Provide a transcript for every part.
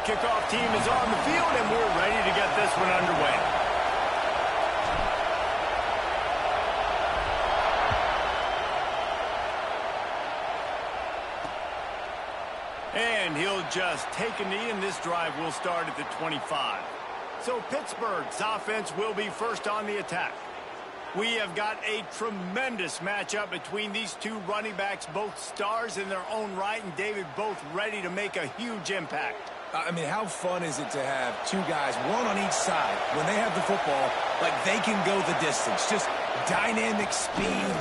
kickoff team is on the field, and we're ready to get this one underway. And he'll just take a knee, and this drive will start at the 25. So Pittsburgh's offense will be first on the attack. We have got a tremendous matchup between these two running backs, both stars in their own right, and David, both ready to make a huge impact. I mean, how fun is it to have two guys, one on each side, when they have the football, like they can go the distance. Just dynamic speed,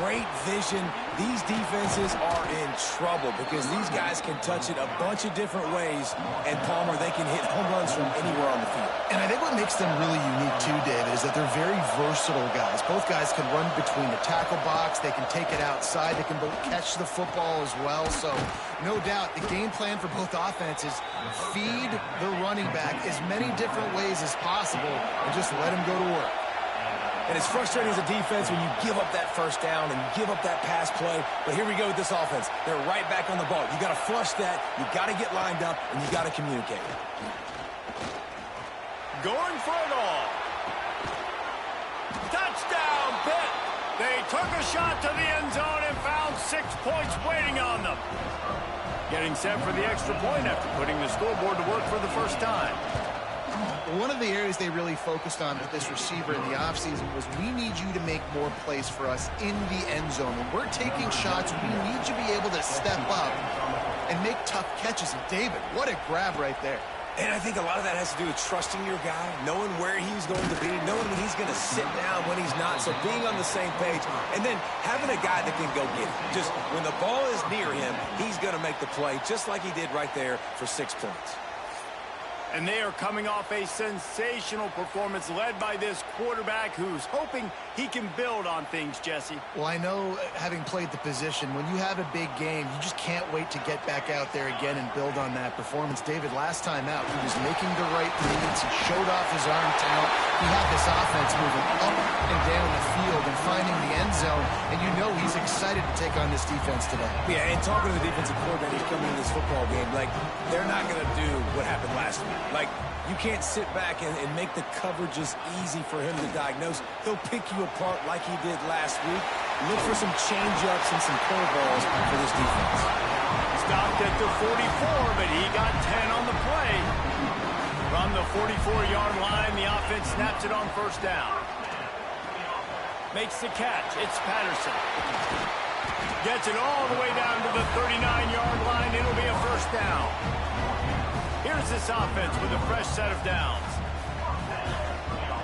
great vision. These defenses are in trouble because these guys can touch it a bunch of different ways, and Palmer, they can hit home runs from anywhere on the field. And I think what makes them really unique too, David, is that they're very versatile guys. Both guys can run between the tackle box. They can take it outside. They can both catch the football as well. So no doubt the game plan for both offenses, feed the running back as many different ways as possible and just let him go to work. And it's frustrating as a defense when you give up that first down and you give up that pass play. But here we go with this offense. They're right back on the ball. You got to flush that. You got to get lined up, and you got to communicate. Going for it all. Touchdown, Pitt. They took a shot to the end zone and found 6 points waiting on them. Getting set for the extra point after putting the scoreboard to work for the first time. One of the areas they really focused on with this receiver in the offseason was we need you to make more plays for us in the end zone. When we're taking shots, we need you to be able to step up and make tough catches. And David, what a grab right there. And I think a lot of that has to do with trusting your guy, knowing where he's going to be, knowing when he's going to sit down, when he's not. So being on the same page, and then having a guy that can go get it. Just when the ball is near him, he's going to make the play, just like he did right there for 6 points. And they are coming off a sensational performance led by this quarterback who's hoping he can build on things, Jesse. Well, I know, having played the position, when you have a big game, you just can't wait to get back out there again and build on that performance. David, last time out, he was making the right reads. He showed off his arm talent. He had this offense moving up and down the field and finding the end zone. And you know he's excited to take on this defense today. Yeah, and talking to the defensive coordinator coming in this football game, like, they're not going to do what happened last week. Like, you can't sit back and make the coverages easy for him to diagnose. He'll pick you apart like he did last week. Look for some change-ups and some curveballs for this defense. Stopped at the 44, but he got 10 on the play. From the 44-yard line, the offense snaps it on first down. Makes the catch. It's Patterson. Gets it all the way down to the 39-yard line. It'll be a first down. Here's this offense with a fresh set of downs.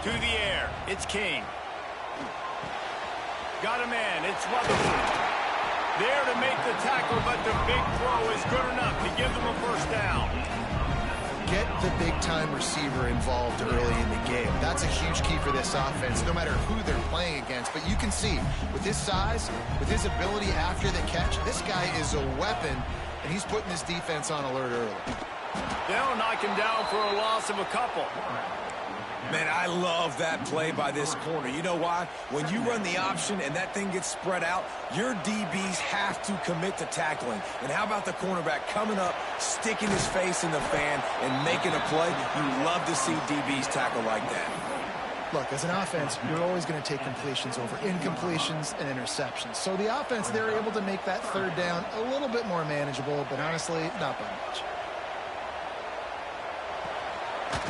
To the air, it's King. Got a man, it's Rutherford. There to make the tackle, but the big throw is good enough to give them a first down. Get the big-time receiver involved early in the game. That's a huge key for this offense, no matter who they're playing against. But you can see, with his size, with his ability after the catch, this guy is a weapon, and he's putting this defense on alert early. They'll knock him down for a loss of a couple. Man, I love that play by this corner. You know why? When you run the option and that thing gets spread out, your DBs have to commit to tackling. And how about the cornerback coming up, sticking his face in the fan, and making a play? You love to see DBs tackle like that. Look, as an offense, you're always going to take completions over incompletions and interceptions. So the offense, they're able to make that third down a little bit more manageable, but honestly, not by much.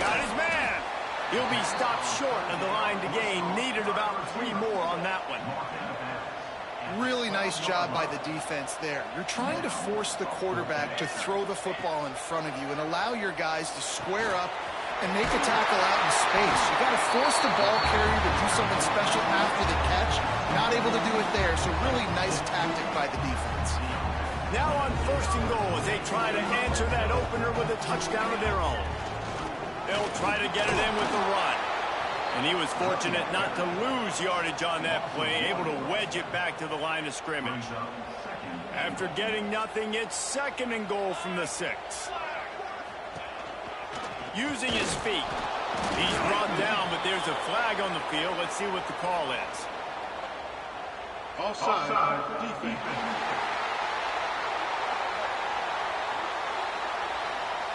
Got his man. He'll be stopped short of the line to gain. Needed about 3 more on that one. Really nice job by the defense there. You're trying to force the quarterback to throw the football in front of you and allow your guys to square up and make a tackle out in space. You got to force the ball carrier to do something special after the catch. Not able to do it there, so really nice tactic by the defense. Now on first and goal as they try to answer that opener with a touchdown of their own. They'll try to get it in with the run. And he was fortunate not to lose yardage on that play, able to wedge it back to the line of scrimmage. After getting nothing, it's second and goal from the 6. Using his feet. He's brought down, but there's a flag on the field. Let's see what the call is.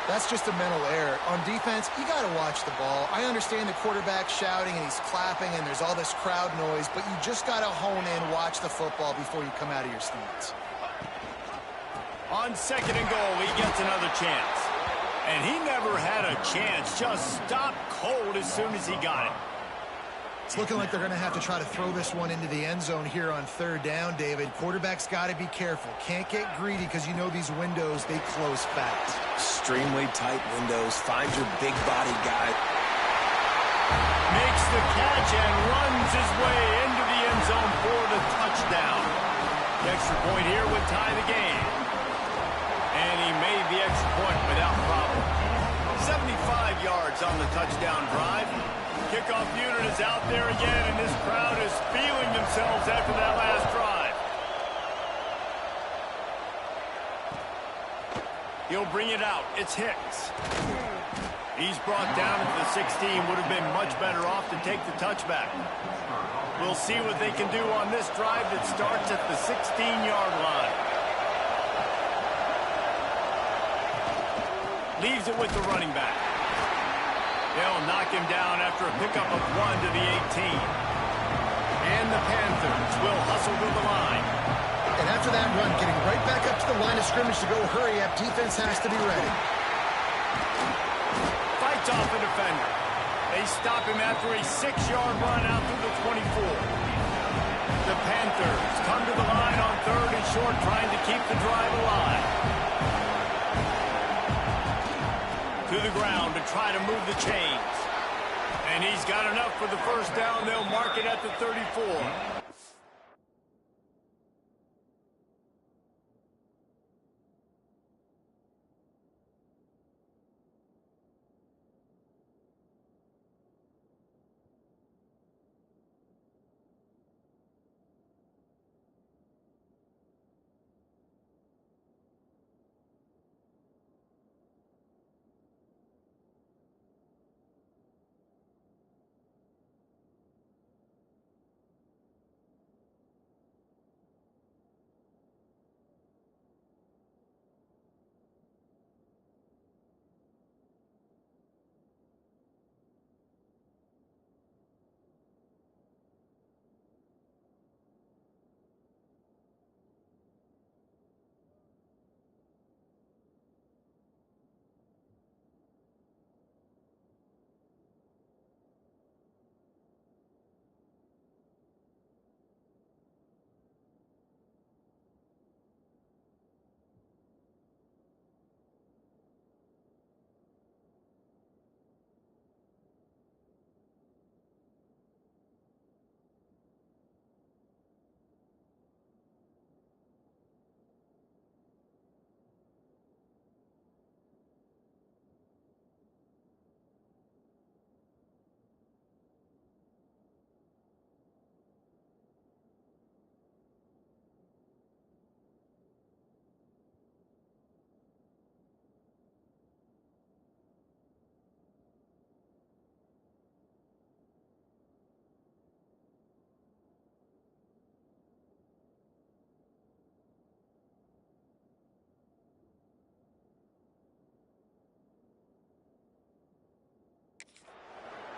That's just a mental error. On defense, you got to watch the ball. I understand the quarterback shouting and he's clapping and there's all this crowd noise, but you just got to hone in, watch the football before you come out of your stance. On 2nd and goal, he gets another chance. And he never had a chance. Just stopped cold as soon as he got it. It's looking like they're going to have to try to throw this one into the end zone here on 3rd down, David. Quarterback's got to be careful. Can't get greedy because you know these windows, they close fast. Extremely tight windows. Find your big body guy. Makes the catch and runs his way into the end zone for the touchdown. The extra point here would tie the game. And he made the extra point without problem. 75 yards on the touchdown drive. Kickoff unit is out there again, and this crowd is feeling themselves after that last drive. He'll bring it out. It's Hicks. He's brought down at the 16. Would have been much better off to take the touchback. We'll see what they can do on this drive that starts at the 16-yard line. Leaves it with the running back. They'll knock him down after a pickup of 1 to the 18. And the Panthers will hustle to the line. And after that run, getting right back up to the line of scrimmage to go hurry up, defense has to be ready. Fights off a defender. They stop him after a 6-yard run out through the 24. The Panthers come to the line on 3rd and short, trying to keep the drive alive. To the ground to try to move the chains. And he's got enough for the first down. They'll mark it at the 34.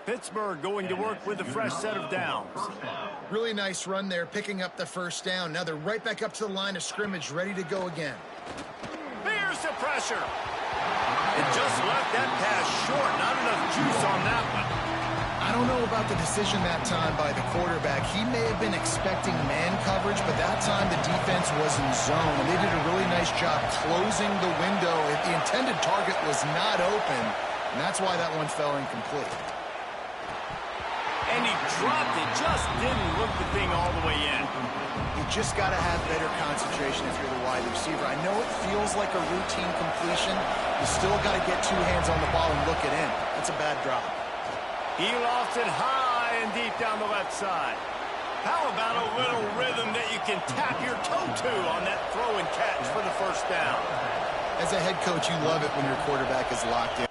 Pittsburgh going to work with a fresh set of downs. Really nice run there, picking up the first down. Now they're right back up to the line of scrimmage, ready to go again. There's the pressure. It just left that pass short. Not enough juice on that one. I don't know about the decision that time by the quarterback. He may have been expecting man coverage, but that time the defense was in zone, and they did a really nice job closing the window. If the intended target was not open, and that's why that one fell incomplete. And he dropped it, just didn't look the thing all the way in. You just got to have better concentration if you're the wide receiver. I know it feels like a routine completion. You still got to get 2 hands on the ball and look it in. That's a bad drop. He lost it high and deep down the left side. How about a little rhythm that you can tap your toe to on that throw and catch for the first down? As a head coach, you love it when your quarterback is locked in.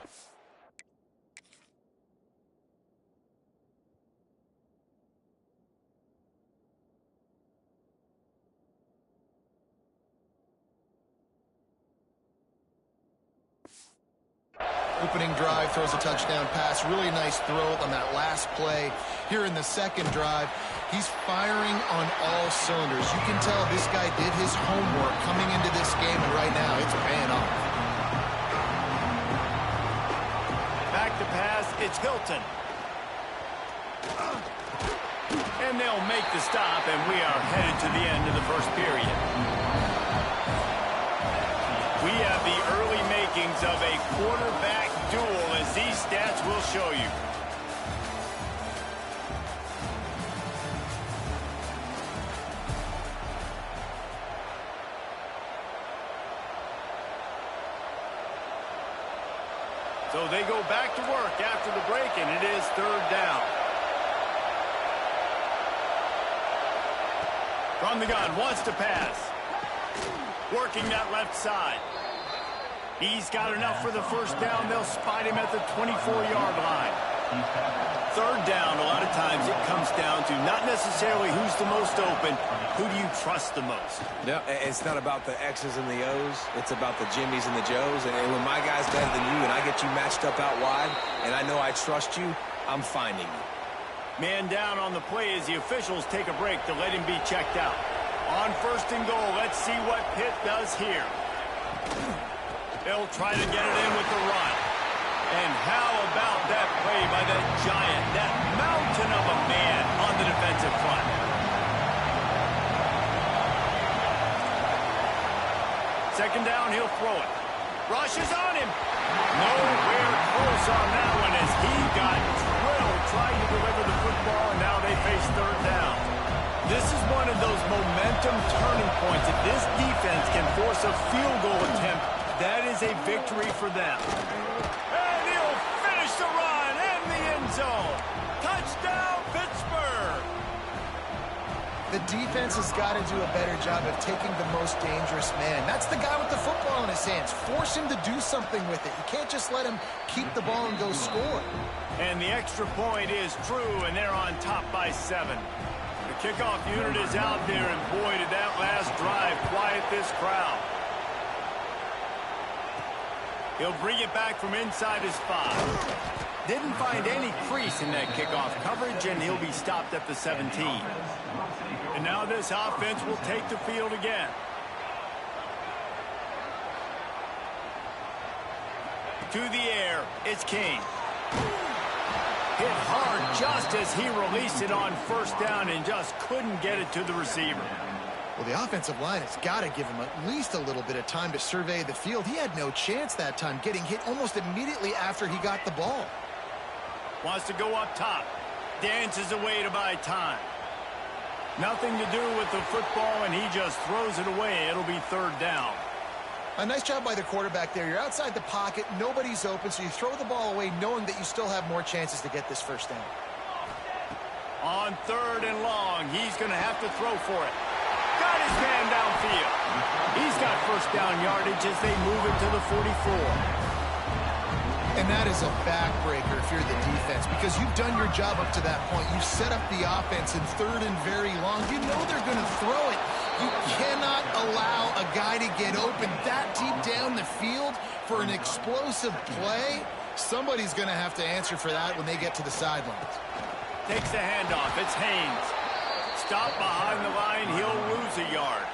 Opening drive, throws a touchdown pass. Really nice throw on that last play. Here in the second drive, he's firing on all cylinders. You can tell this guy did his homework coming into this game, and right now it's paying off. Back to pass, it's Hilton. And they'll make the stop, and we are headed to the end of the first period. We have the early makings of a quarterback duel, as these stats will show you. So they go back to work after the break, and it is third down. From the gun, wants to pass. Working that left side. He's got enough for the first down. They'll spot him at the 24-yard line. Third down, a lot of times it comes down to not necessarily who's the most open, who do you trust the most? No, it's not about the X's and the O's. It's about the Jimmys and the Joes. And when my guy's better than you and I get you matched up out wide and I know I trust you, I'm finding you. Man down on the play as the officials take a break to let him be checked out. On first and goal, let's see what Pitt does here. They'll try to get it in with the run. And how about that play by that giant, that mountain of a man on the defensive front? Second down, he'll throw it. Rush is on him. Nowhere close on that one as he got drilled trying to deliver the football, and now they face third down. This is one of those momentum turning points. If this defense can force a field goal attempt, that is a victory for them. And he'll finish the run in the end zone. Touchdown, Pittsburgh! The defense has got to do a better job of taking the most dangerous man. That's the guy with the football in his hands. Force him to do something with it. You can't just let him keep the ball and go score. And the extra point is true, and they're on top by 7. The kickoff unit is out there, and boy, did that last drive quiet this crowd. He'll bring it back from inside his 5. Didn't find any crease in that kickoff coverage, and he'll be stopped at the 17. And now this offense will take the field again. To the air, it's King. Hit hard just as he released it on first down and just couldn't get it to the receiver. Well, the offensive line has got to give him at least a little bit of time to survey the field. He had no chance that time, getting hit almost immediately after he got the ball. Wants to go up top. Dances away to buy time. Nothing to do with the football, and he just throws it away. It'll be third down. A nice job by the quarterback there. You're outside the pocket. Nobody's open, so you throw the ball away knowing that you still have more chances to get this first down. On third and long, he's going to have to throw for it. Got his man downfield. He's got first down yardage as they move it to the 44. And that is a backbreaker if you're the defense, because you've done your job up to that point. You set up the offense in third and very long. You know they're going to throw it. You cannot allow a guy to get open that deep down the field for an explosive play. Somebody's going to have to answer for that when they get to the sidelines. Takes the handoff. It's Haynes. Stop behind the line. He'll lose a yard.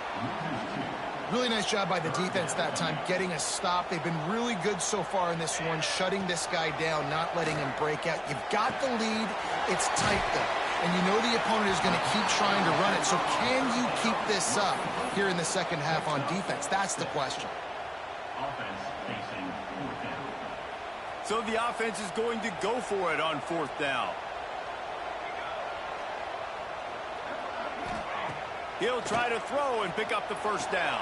Really nice job by the defense that time, getting a stop. They've been really good so far in this one, shutting this guy down, not letting him break out. You've got the lead. It's tight, though. And you know the opponent is going to keep trying to run it. So can you keep this up here in the second half on defense? That's the question. So the offense is going to go for it on fourth down. He'll try to throw and pick up the first down.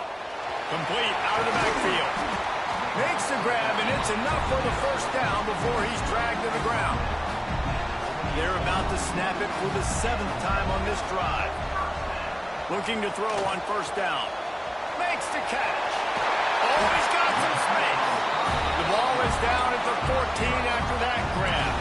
Complete out of the backfield. Makes the grab, and it's enough for the first down before he's dragged to the ground. They're about to snap it for the 7th time on this drive. Looking to throw on first down. Makes the catch. Oh, he's got some space. The ball is down at the 14 after that grab.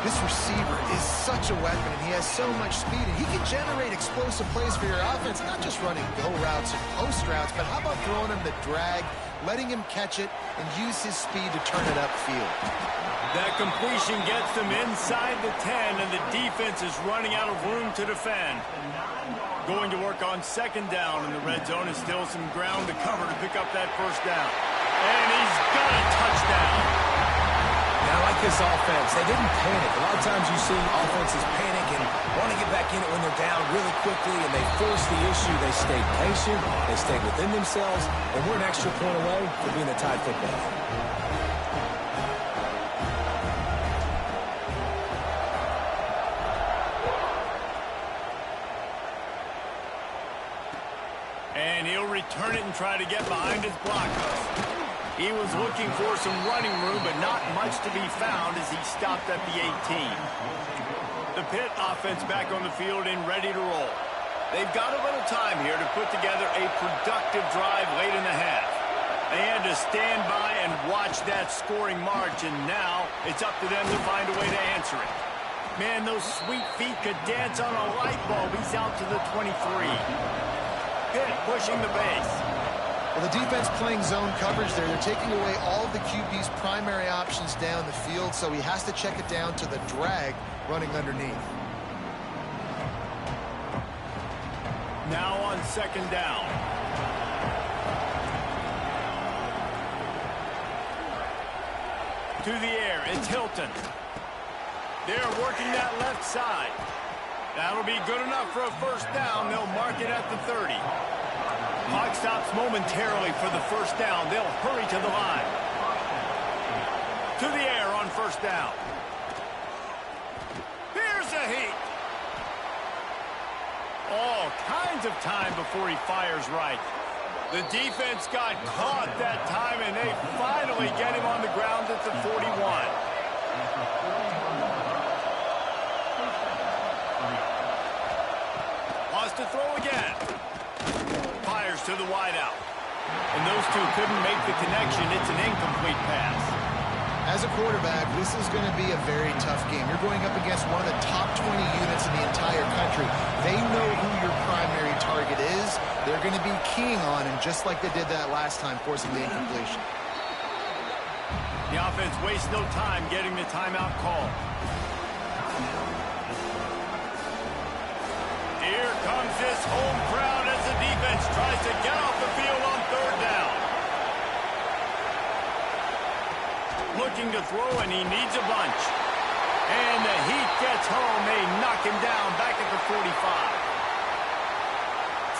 This receiver is such a weapon, and he has so much speed, and he can generate explosive plays for your offense, not just running go routes and post routes, but how about throwing him the drag, letting him catch it and use his speed to turn it upfield. That completion gets them inside the 10, and the defense is running out of room to defend. Going to work on second down, and the red zone is still some ground to cover to pick up that first down. And he's got a touchdown. Now, I like this offense. They didn't panic. A lot of times you see offenses panic and want to get back in it when they're down really quickly, and they force the issue. They stayed patient. They stayed within themselves, and we're an extra point away from being a tied football game. And he'll return it and try to get behind his blockers. He was looking for some running room, but not much to be found as he stopped at the 18. The Pitt offense back on the field and ready to roll. They've got a little time here to put together a productive drive late in the half. They had to stand by and watch that scoring march, and now it's up to them to find a way to answer it. Man, those sweet feet could dance on a light bulb. He's out to the 23. Pitt pushing the base. Well, the defense playing zone coverage there. They're taking away all of the QB's primary options down the field, so he has to check it down to the drag running underneath. Now on second down. To the air, it's Hilton. They're working that left side. That'll be good enough for a first down. They'll mark it at the 30. Clock stops momentarily for the first down. They'll hurry to the line. To the air on first down. Here's a heat. All kinds of time before he fires right. The defense got caught that time, and they finally get him on the ground at the 41. To throw again. Fires to the wideout. And those two couldn't make the connection. It's an incomplete pass. As a quarterback, this is going to be a very tough game. You're going up against one of the top 20 units in the entire country. They know who your primary target is. They're going to be keying on him, just like they did that last time, forcing the incompletion. The offense wastes no time getting the timeout call. Here comes this home crowd as the defense tries to get off the field on third down. Looking to throw, and he needs a bunch. And the heat gets home. They knock him down back at the 45.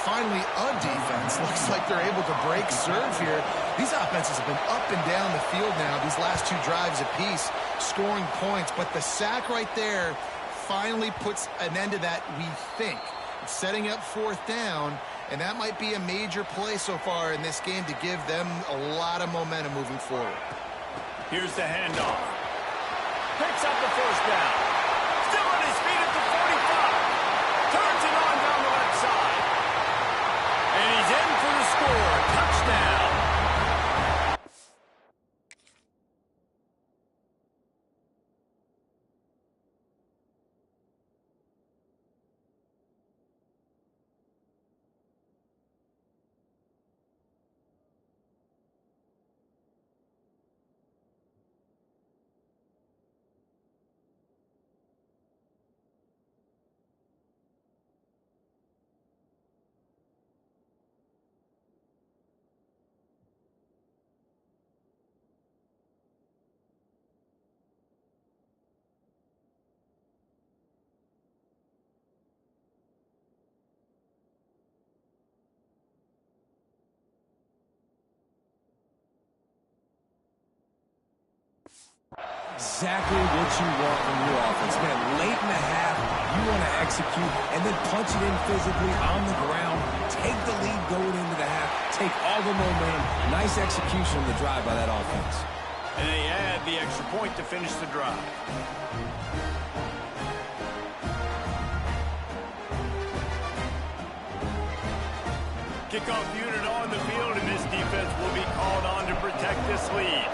Finally, a defense. Looks like they're able to break serve here. These offenses have been up and down the field now, these last two drives apiece, scoring points. But the sack right there finally puts an end to that, we think. It's setting up fourth down, and that might be a major play so far in this game to give them a lot of momentum moving forward. Here's the handoff. Picks up the first down. Still on his feet at the 45. Turns it on down the left side. And he's in for the score. Touchdown. Exactly what you want from your offense, man. Late in the half, you want to execute and then punch it in physically on the ground. Take the lead going into the half. Take all the momentum. Nice execution of the drive by that offense. And they add the extra point to finish the drive. Kickoff unit on the field, and this defense will be called on to protect this lead.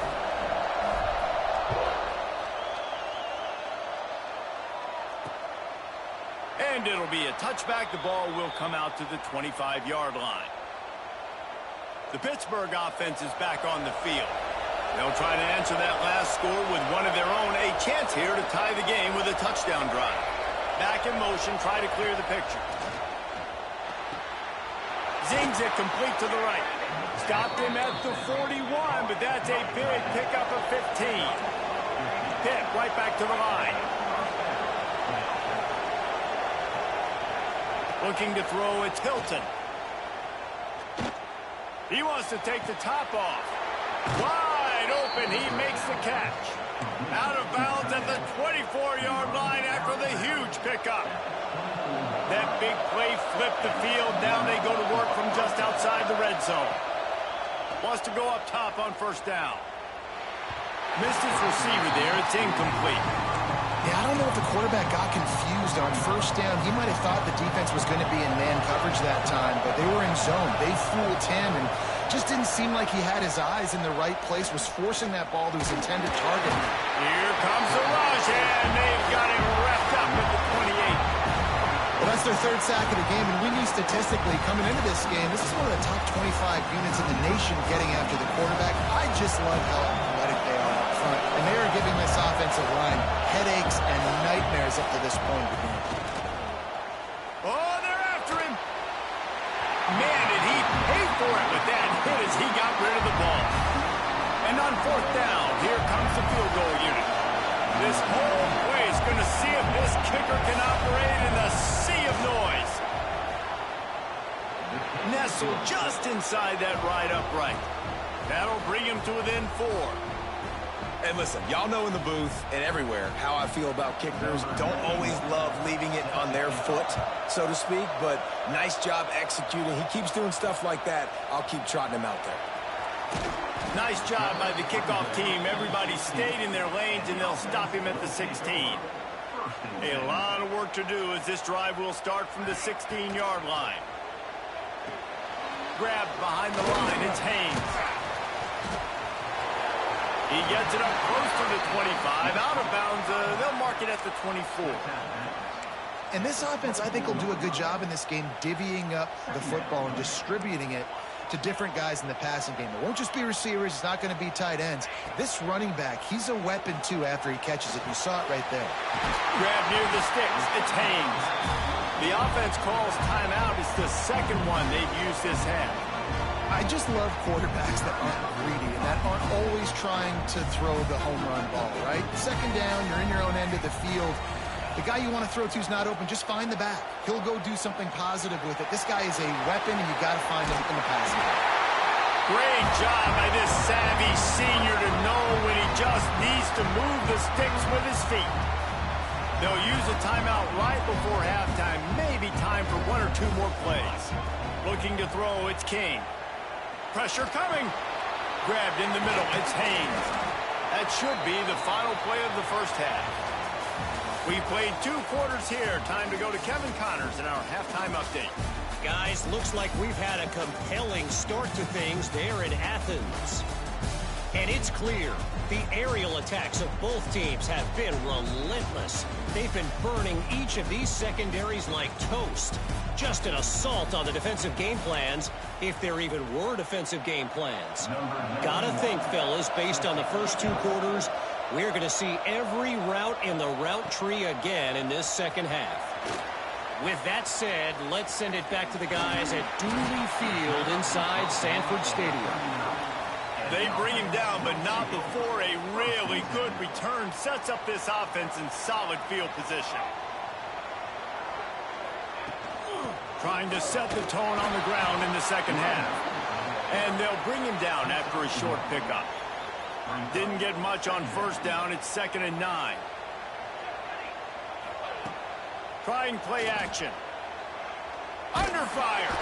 And it'll be a touchback. The ball will come out to the 25-yard line. The Pittsburgh offense is back on the field. They'll try to answer that last score with one of their own. A chance here to tie the game with a touchdown drive. Back in motion, try to clear the picture. Zings it complete to the right. Stopped him at the 41, but that's a big pickup of 15. Pitt right back to the line. Looking to throw, it's Hilton. He wants to take the top off. Wide open, he makes the catch. Out of bounds at the 24-yard line after the huge pickup. That big play flipped the field. Now they go to work from just outside the red zone. Wants to go up top on first down. Missed his receiver there. It's incomplete. Yeah, I don't know if the quarterback got confused on first down. He might have thought the defense was going to be in man coverage that time, but they were in zone. They fooled him and just didn't seem like he had his eyes in the right place, was forcing that ball to his intended target. Here comes the rush, and they've got him wrapped up at the 28. Well, that's their third sack of the game, and we knew statistically coming into this game, this is one of the top 25 units in the nation getting after the quarterback. I just love how athletic they are up front, and they are giving this offensive line headaches and nightmares up to this point. Oh, they're after him. Man, did he pay for it with that hit as he got rid of the ball. And on fourth down, here comes the field goal unit. This whole place is going to see if this kicker can operate in the sea of noise. Nestled just inside that right upright. That'll bring him to within 4. And listen, y'all know in the booth and everywhere how I feel about kickers. Don't always love leaving it on their foot, so to speak, but nice job executing. He keeps doing stuff like that. I'll keep trotting him out there. Nice job by the kickoff team. Everybody stayed in their lanes, and they'll stop him at the 16. A lot of work to do as this drive will start from the 16-yard line. Grabbed behind the line. It's Haynes. He gets it up close to the 25. Out of bounds. They'll mark it at the 24. And this offense, I think, will do a good job in this game divvying up the football and distributing it to different guys in the passing game. It won't just be receivers. It's not going to be tight ends. This running back, he's a weapon, too, after he catches it. You saw it right there. Grab near the sticks. It's Haynes. The offense calls timeout. It's the second one they've used this half. I just love quarterbacks that aren't greedy and that aren't always trying to throw the home run ball, right? Second down, you're in your own end of the field. The guy you want to throw to is not open. Just find the back. He'll go do something positive with it. This guy is a weapon, and you got to find him in the passing game. Great job by this savvy senior to know when he just needs to move the sticks with his feet. They'll use a timeout right before halftime. Maybe time for 1 or 2 more plays. Looking to throw, it's King. Pressure coming. Grabbed in the middle, it's Haynes. That should be the final play of the first half. We played 2 quarters here. Time to go to Kevin Connors in our halftime update. Guys, looks like we've had a compelling start to things there in Athens. And it's clear, the aerial attacks of both teams have been relentless. They've been burning each of these secondaries like toast. Just an assault on the defensive game plans, if there even were defensive game plans. Gotta think, fellas, based on the first 2 quarters, we're going to see every route in the route tree again in this second half. With that said, let's send it back to the guys at Dooley Field inside Sanford Stadium. They bring him down, but not before a really good return sets up this offense in solid field position. Trying to set the tone on the ground in the second half. And they'll bring him down after a short pickup. Didn't get much on first down. It's 2nd and 9. Trying play action. Under fire.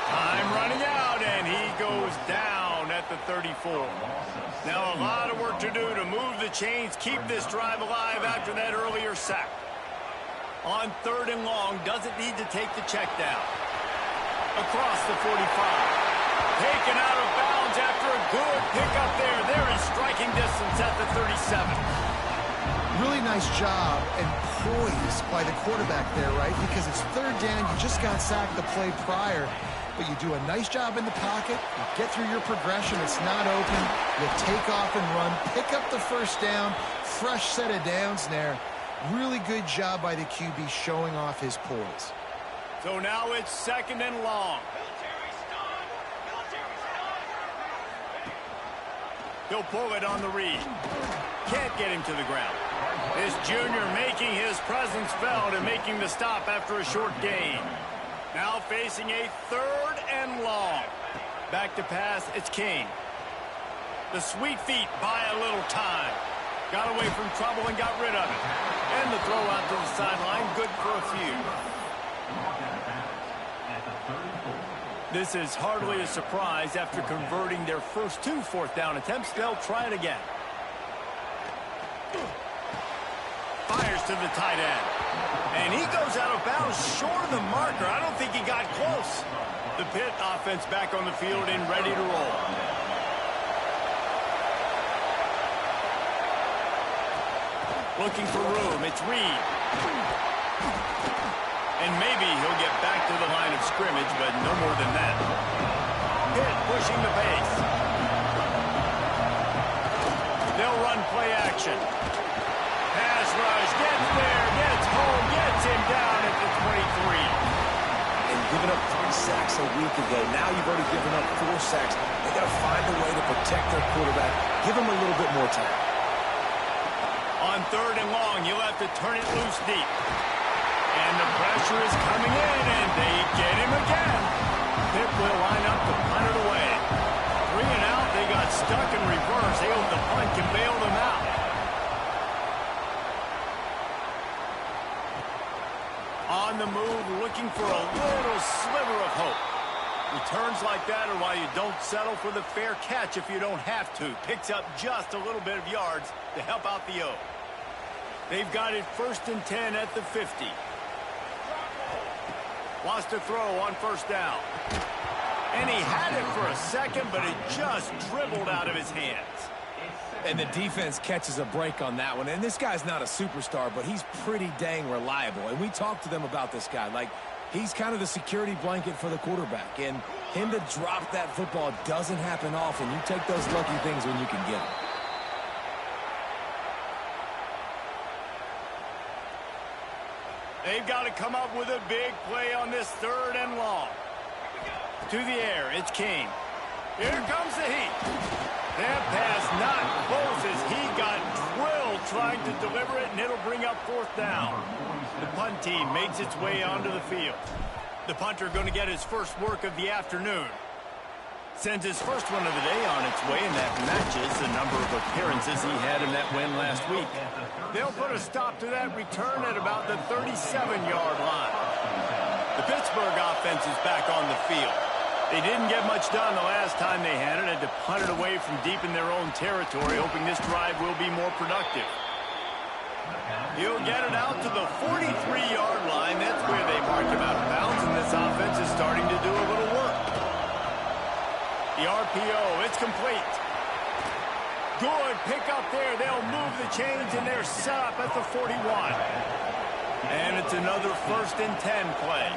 Time running out, and he goes down at the 34. Now a lot of work to do to move the chains, keep this drive alive after that earlier sack. On 3rd and long, doesn't need to take the check down. Across the 45. Taken out of bounds after a good pickup there. They're in striking distance at the 37. Really nice job and poise by the quarterback there, right? Because it's 3rd down. You just got sacked the play prior. but you do a nice job in the pocket. You get through your progression. It's not open. You take off and run, pick up the first down, fresh set of downs there. Really good job by the QB showing off his poise. So now it's 2nd and long. He'll pull it on the read. Can't get him to the ground. This junior making his presence felt and making the stop after a short gain. Now facing a 3rd and long. Back to pass, it's King. The sweet feet buy a little time. Got away from trouble and got rid of it. And the throw out to the sideline, good for a few. This is hardly a surprise after converting their first 2 4th-down attempts. They'll try it again. Fires to the tight end. And he goes out of bounds short of the marker. I don't think he got close. The Pitt offense back on the field and ready to roll. Looking for room. It's Reed. And maybe he'll get back to the line of scrimmage, but no more than that. Pitt pushing the pace. They'll run play action. Pass rush, gets there, gets home, gets him down at the 23. And giving up 3 sacks a week ago. Now you've already given up 4 sacks. They got to find a way to protect their quarterback. Give him a little bit more time. On 3rd and long, you'll have to turn it loose deep. And the pressure is coming in, and they get him again. Pitt will line up to punt it away. 3 and out, they got stuck in reverse. They hope the punt can bail them out. On the move, looking for a little sliver of hope. Returns like that are why you don't settle for the fair catch if you don't have to. Picks up just a little bit of yards to help out the O. They've got it 1st and 10 at the 50. Wants to throw on 1st down. And he had it for a second, but it just dribbled out of his hands. And the defense catches a break on that one. And this guy's not a superstar, but he's pretty dang reliable. And we talked to them about this guy. Like, he's kind of the security blanket for the quarterback. And him to drop that football doesn't happen often. You take those lucky things when you can get them. They've got to come up with a big play on this 3rd and long. To the air, it's King. Here comes the heat. That pass not close as he got drilled trying to deliver it, and it'll bring up 4th down. The punt team makes its way onto the field. The punter going to get his first work of the afternoon. Sends his first one of the day on its way, and that matches the number of appearances he had in that win last week. They'll put a stop to that return at about the 37-yard line. The Pittsburgh offense is back on the field. They didn't get much done the last time they had it. Had to punt it away from deep in their own territory, hoping this drive will be more productive. He'll get it out to the 43-yard line. That's where they mark him out of bounds, and this offense is starting to do a little work. The RPO, it's complete. Good pick up there. They'll move the chains, and they're set up at the 41. And it's another 1st and 10 play.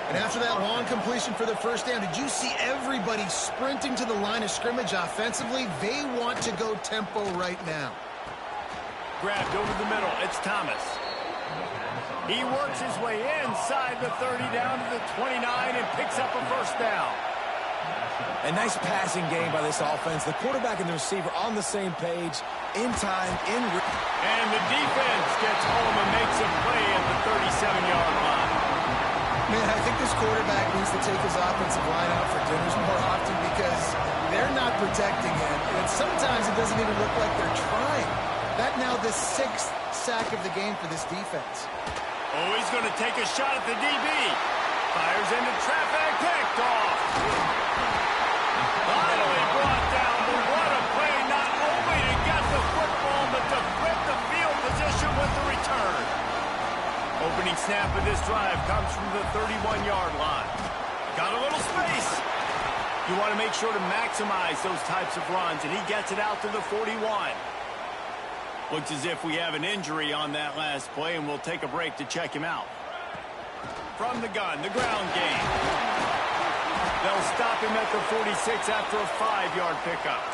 And after that long completion for the first down, did you see everybody sprinting to the line of scrimmage offensively? They want to go tempo right now. Grabbed over the middle. It's Thomas. He works his way inside the 30 down to the 29 and picks up a 1st down. A nice passing game by this offense. The quarterback and the receiver on the same page, in time, and the defense gets home and makes a play at the 37-yard line. Man, I think this quarterback needs to take his offensive line out for dinners more often because they're not protecting him. And sometimes it doesn't even look like they're trying. That now the 6th sack of the game for this defense. Oh, he's going to take a shot at the DB. Fires into traffic, picked off. Finally brought down, but what a play, not only to get the football, but to flip the field position with the return. Opening snap of this drive comes from the 31-yard line. Got a little space. You want to make sure to maximize those types of runs, and he gets it out to the 41. Looks as if we have an injury on that last play, and we'll take a break to check him out. From the gun, the ground game. They'll stop him at the 46 after a 5-yard pickup.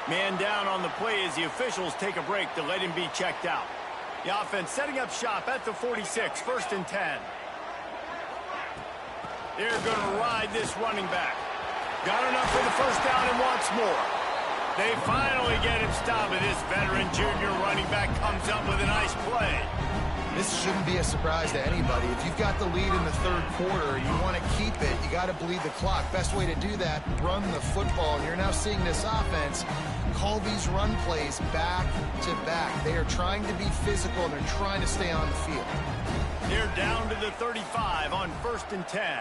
Man down on the play as the officials take a break to let him be checked out. The offense setting up shop at the 46, 1st and 10. They're going to ride this running back. Got enough for the first down and wants more. They finally get him stopped, and this veteran junior running back comes up with a nice play. This shouldn't be a surprise to anybody. If you've got the lead in the 3rd quarter and you want to keep it, you got to bleed the clock. Best way to do that, run the football. And you're now seeing this offense call these run plays back to back. They are trying to be physical, and they're trying to stay on the field. They're down to the 35 on 1st and 10.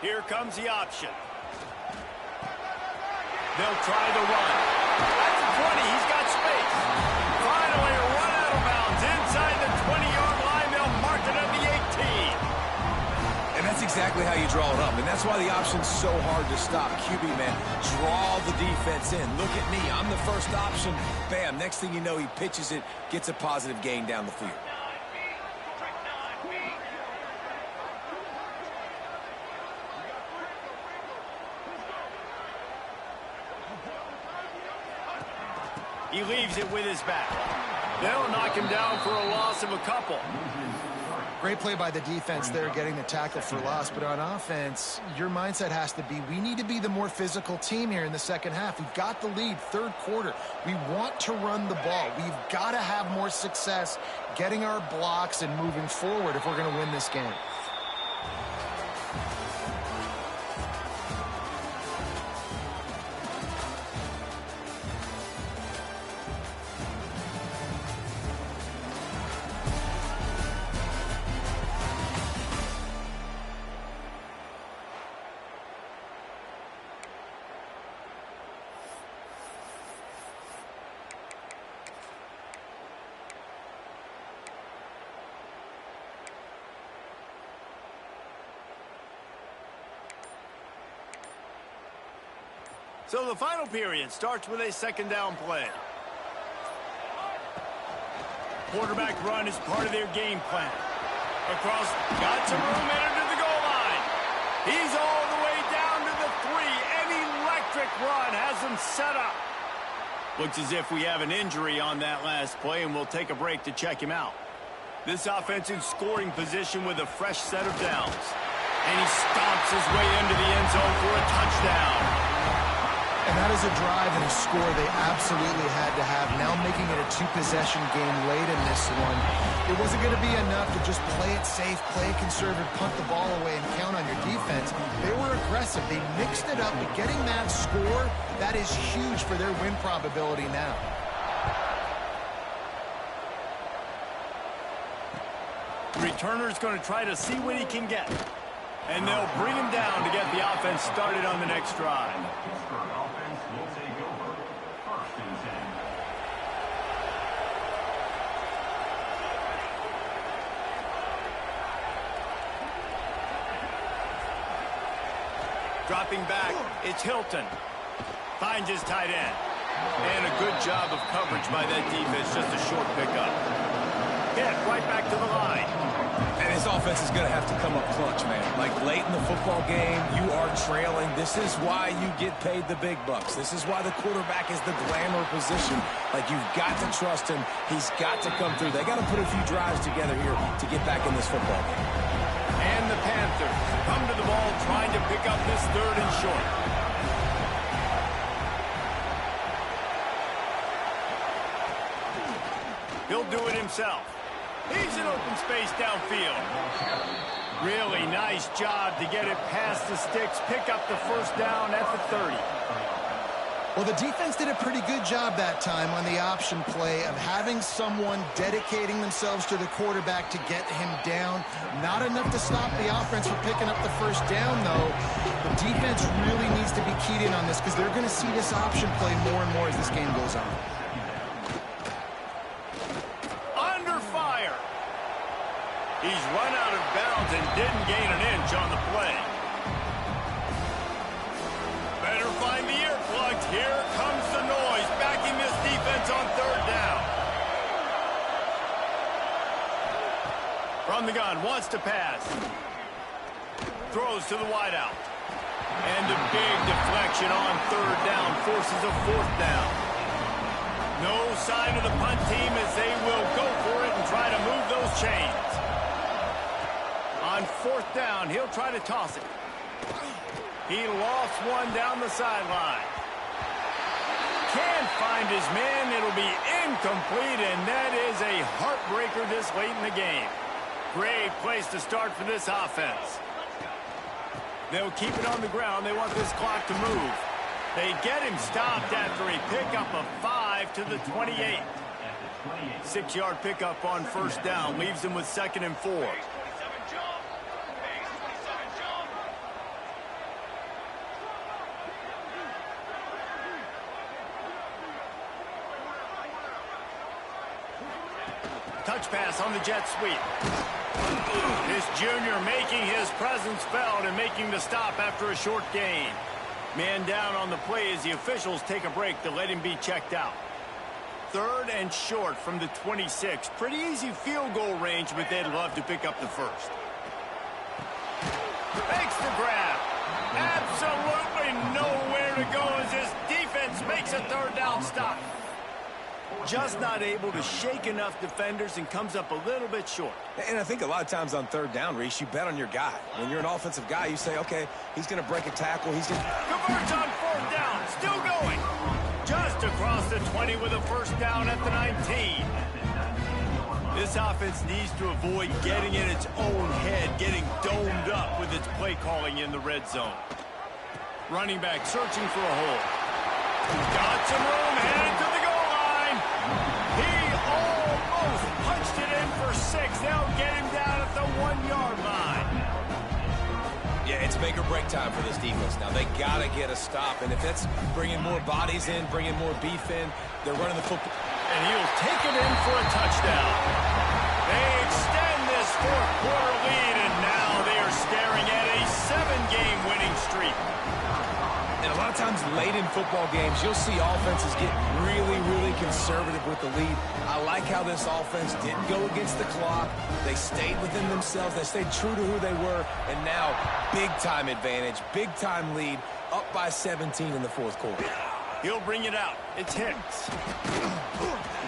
Here comes the option. They'll try the run. At the 20, he's got space. Finally, a run out of bounds. Inside the 20-yard line, they'll mark it at the 18. And that's exactly how you draw it up. And that's why the option's so hard to stop. QB, man, draw the defense in. Look at me. I'm the first option. Bam. Next thing you know, he pitches it, gets a positive gain down the field. He leaves it with his back. They'll knock him down for a loss of a couple. Great play by the defense there, getting the tackle for loss. But on offense, your mindset has to be, we need to be the more physical team here in the second half. We've got the lead, 3rd quarter. We want to run the ball. We've got to have more success getting our blocks and moving forward if we're going to win this game. So the final period starts with a 2nd down play. Quarterback run is part of their game plan. Across, got some room into the goal line. He's all the way down to the 3. An electric run has him set up. Looks as if we have an injury on that last play, and we'll take a break to check him out. This offense in scoring position with a fresh set of downs. And he stomps his way into the end zone for a touchdown. And that is a drive and a score they absolutely had to have. Now making it a 2-possession game late in this one. It wasn't going to be enough to just play it safe, play it conservative, punt the ball away, and count on your defense. They were aggressive. They mixed it up. But getting that score, that is huge for their win probability now. The returner's going to try to see what he can get. And they'll bring him down to get the offense started on the next drive. Pittsburgh offense will take over 1st and 10. Dropping back, it's Hilton. Finds his tight end. And a good job of coverage by that defense, just a short pickup. Hit right back to the line. And this offense is going to have to come up clutch, man. Like late in the football game, you are trailing. This is why you get paid the big bucks. This is why the quarterback is the glamour position. Like, you've got to trust him. He's got to come through. They got to put a few drives together here to get back in this football game. And the Panthers come to the ball trying to pick up this 3rd and short. He'll do it himself. He's in open space downfield. Really nice job to get it past the sticks, pick up the 1st down at the 30. Well, the defense did a pretty good job that time on the option play of having someone dedicating themselves to the quarterback to get him down. Not enough to stop the offense from picking up the 1st down, though. The defense really needs to be keyed in on this because they're going to see this option play more and more as this game goes on. He's run out of bounds and didn't gain an inch on the play. Better find the earplugs. Here comes the noise, backing this defense on 3rd down. From the gun, wants to pass. Throws to the wideout. And a big deflection on third down forces a fourth down. No sign of the punt team as they will go for it and try to move those chains. On fourth down, he'll try to toss it. He lost one down the sideline. Can't find his man. It'll be incomplete, and that is a heartbreaker this late in the game. Great place to start for this offense. They'll keep it on the ground. They want this clock to move. They get him stopped after a pickup of 5 to the 28. 6-yard pickup on first down leaves him with 2nd and 4. Touch pass on the jet sweep. This junior making his presence felt and making the stop after a short gain. Man down on the play as the officials take a break to let him be checked out. 3rd and short from the 26. Pretty easy field goal range, but they'd love to pick up the first. Makes the grab. Absolutely nowhere to go as this defense makes a 3rd down stop. Just not able to shake enough defenders and comes up a little bit short. And I think a lot of times on 3rd down, Reese, you bet on your guy. When you're an offensive guy, you say, okay, he's going to break a tackle. He's going to... Converts on 4th down. Still going. Just across the 20 with a first down at the 19. This offense needs to avoid getting in its own head, getting domed up with its play calling in the red zone. Running back searching for a hole. Got some room, headed to the goal line. He almost punched it in for 6. They'll get him down at the 1-yard line. Yeah, it's make or break time for this defense. Now, they got to get a stop. And if that's bringing more bodies in, bringing more beef in, they're running the football. And he'll take it in for a touchdown. They extend this 4th quarter lead, and now they are staring at a 7-game winning streak. And a lot of times late in football games, you'll see offenses get really, really conservative with the lead. I like how this offense didn't go against the clock. They stayed within themselves. They stayed true to who they were. And now, big-time advantage, big-time lead, up by 17 in the 4th quarter. He'll bring it out. It's Hicks.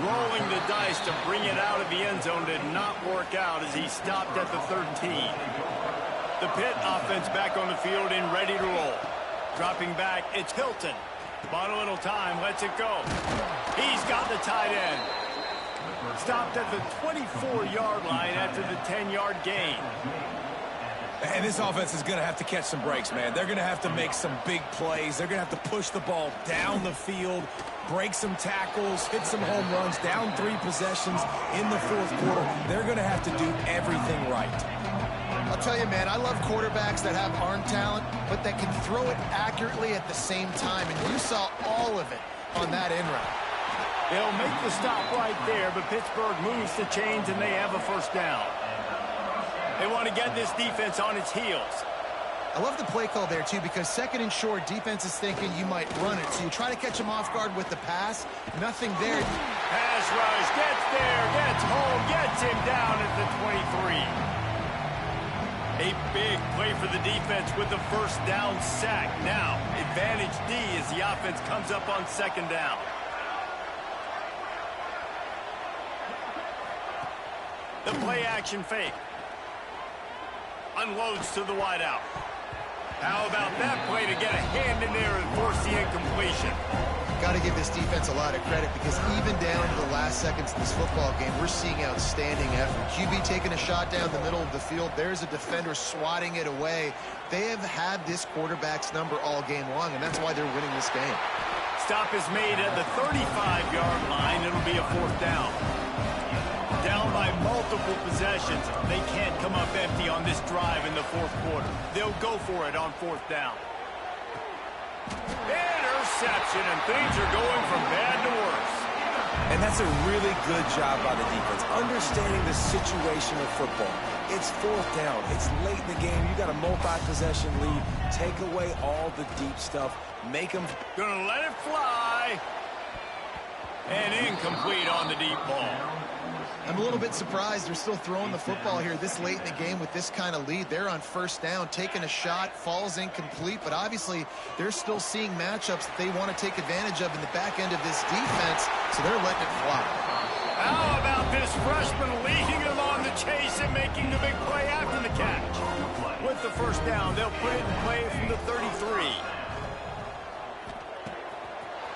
Rolling the dice to bring it out of the end zone did not work out as he stopped at the 13. The Pitt offense back on the field and ready to roll. Dropping back, it's Hilton. Bought a little time, lets it go. He's got the tight end. Stopped at the 24-yard line after the 10-yard gain. And this offense is going to have to catch some breaks, man. They're going to have to make some big plays. They're going to have to push the ball down the field, break some tackles, hit some home runs, down 3 possessions in the 4th quarter. They're going to have to do everything right. I'll tell you, man, I love quarterbacks that have arm talent, but that can throw it accurately at the same time, and you saw all of it on that end route. They'll make the stop right there, but Pittsburgh moves the chains, and they have a first down. They want to get this defense on its heels. I love the play call there, too, because 2nd and short, defense is thinking you might run it, so you try to catch him off guard with the pass. Nothing there. Pass rush, gets there, gets home, gets him down at the 23. A big play for the defense with the first down sack. Now, advantage D as the offense comes up on 2nd down. The play action fake. Unloads to the wideout. How about that play to get a hand in there and force the incompletion? Got to give this defense a lot of credit because even down to the last seconds of this football game, we're seeing outstanding effort. QB taking a shot down the middle of the field. There's a defender swatting it away. They have had this quarterback's number all game long, and that's why they're winning this game. Stop is made at the 35-yard line. It'll be a 4th down. Down by multiple possessions. They can't come up empty on this drive in the 4th quarter. They'll go for it on 4th down. Interception, and things are going from bad to worse. And that's a really good job by the defense, understanding the situation of football. It's 4th down. It's late in the game. You got a multi-possession lead. Take away all the deep stuff. Make them... Gonna let it fly. And incomplete on the deep ball. I I'm a little bit surprised they're still throwing the football here this late in the game with this kind of lead. They're on first down, taking a shot, falls incomplete, but obviously they're still seeing matchups that they want to take advantage of in the back end of this defense, so they're letting it fly. How about this freshman leading them on the chase and making the big play after the catch? With the first down, they'll put it in play from the 33.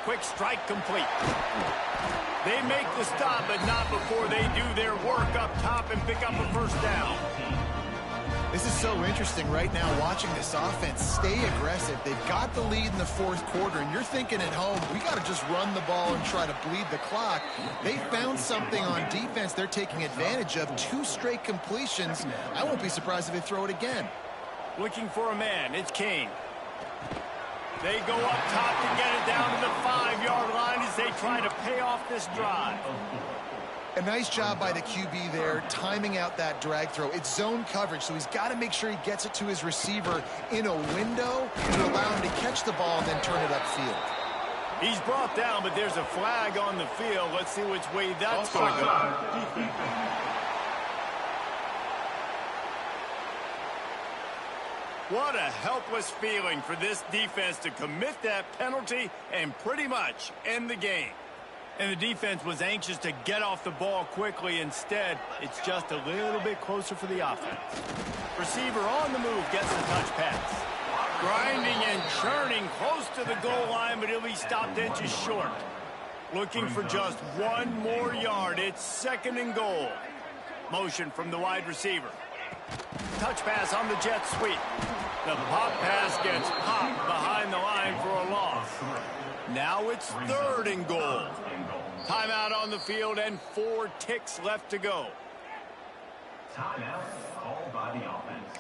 Quick strike complete. They make the stop, but not before they do their work up top and pick up a first down. This is so interesting right now watching this offense stay aggressive. They've got the lead in the fourth quarter, and you're thinking at home, we got to just run the ball and try to bleed the clock. They found something on defense they're taking advantage of. 2 straight completions. I won't be surprised if they throw it again. Looking for a man. It's King. They go up top to get it down to the 5-yard line as they try to pay off this drive. A nice job by the QB there, timing out that drag throw. It's zone coverage, so he's got to make sure he gets it to his receiver in a window to allow him to catch the ball and then turn it upfield. He's brought down, but there's a flag on the field. Let's see which way that's going to go. What a helpless feeling for this defense to commit that penalty and pretty much end the game. And the defense was anxious to get off the ball quickly. Instead, it's just a little bit closer for the offense. Receiver on the move gets the touch pass. Grinding and churning close to the goal line, but he'll be stopped inches short. Looking for just 1 more yard. It's 2nd and goal. Motion from the wide receiver. Touch pass on the jet sweep. The pop pass gets popped behind the line for a loss. Now it's 3rd and goal. Timeout on the field and 4 ticks left to go. Timeout called by the offense.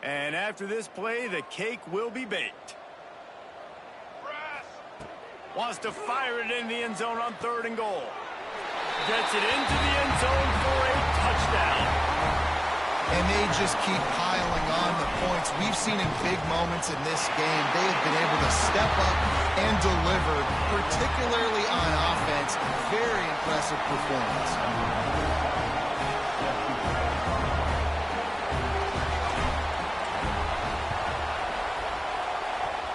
And after this play, the cake will be baked. Wants to fire it in the end zone on 3rd and goal. Gets it into the end zone for a touchdown. And they just keep piling on the points. We've seen in big moments in this game, they have been able to step up and deliver, particularly on offense. Very impressive performance.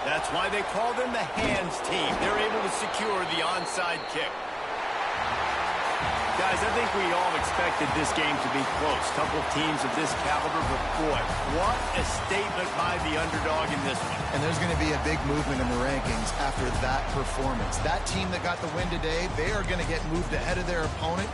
That's why they call them the hands team. They're able to secure the onside kick. Guys, I think we all expected this game to be close. Couple of teams of this caliber, but boy, what a statement by the underdog in this one. And there's going to be a big movement in the rankings after that performance. That team that got the win today, they are going to get moved ahead of their opponent.